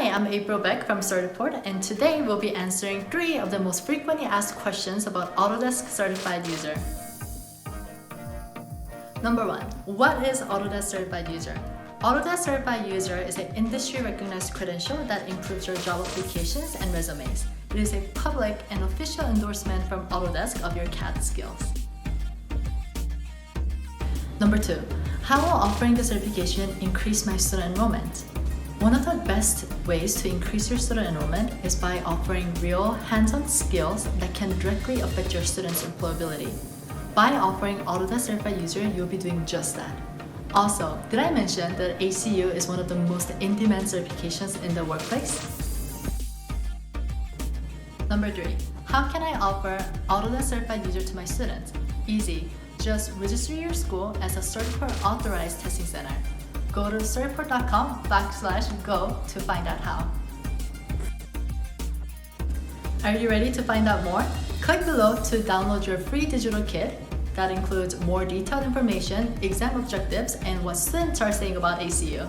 Hi, I'm April Beck from Certiport, and today we'll be answering 3 of the most frequently asked questions about Autodesk Certified User. Number 1. What is Autodesk Certified User? Autodesk Certified User is an industry-recognized credential that improves your job applications and resumes. It is a public and official endorsement from Autodesk of your CAD skills. Number 2. How will offering the certification increase my student enrollment? One of the best ways to increase your student enrollment is by offering real, hands-on skills that can directly affect your students' employability. By offering Autodesk Certified User, you'll be doing just that. Also, did I mention that ACU is one of the most in-demand certifications in the workplace? Number 3. How can I offer Autodesk Certified User to my students? Easy. Just register your school as a Certiport authorized testing center. Go to certiport.com/go to find out how. Are you ready to find out more? Click below to download your free digital kit that includes more detailed information, exam objectives, and what students are saying about ACU.